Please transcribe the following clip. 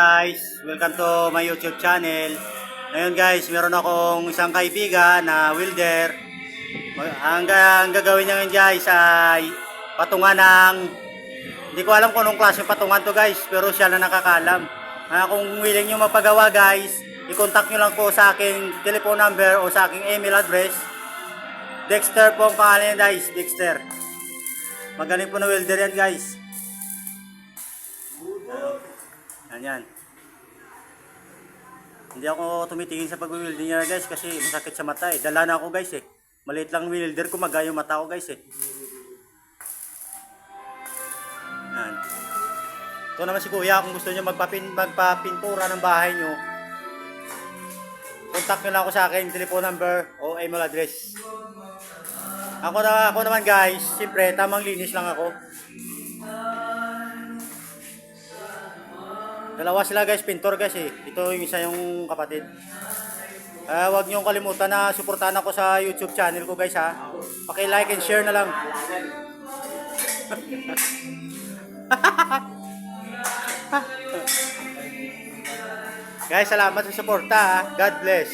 Guys, welcome to my YouTube channel. Ngayon guys, meron akong isang kaibigan na welder. Ang gagawin niya ngayon guys ay patungan ng, hindi ko alam kung anong klaseng patungan to guys, pero siya na nakakalam. Kung willing nyo mapagawa guys, i-contact nyo lang po sa aking telephone number o sa aking email address. Dexter po ang pangalan niya guys, Dexter. Magaling po na welder yan guys. Yan. Hindi ako tumitingin sa pag-welder niya guys kasi masakit sa mata eh. Dala na ako guys eh. Maliit lang welder ko, magayo mata ko guys eh. Yan. Ito naman si Kuya, kung gusto niyo magpapintura ng bahay niyo, contact niyo lang ako sa akin, telephone number o email address. Ako naman guys, siyempre tamang linis lang ako. Dalawa sila guys, pintor guys eh. Ito yung isa yung kapatid. Huwag niyong kalimutan na suportahan ako sa YouTube channel ko guys ha. Paki-like and share na lang. Guys, salamat sa suporta ha. God bless.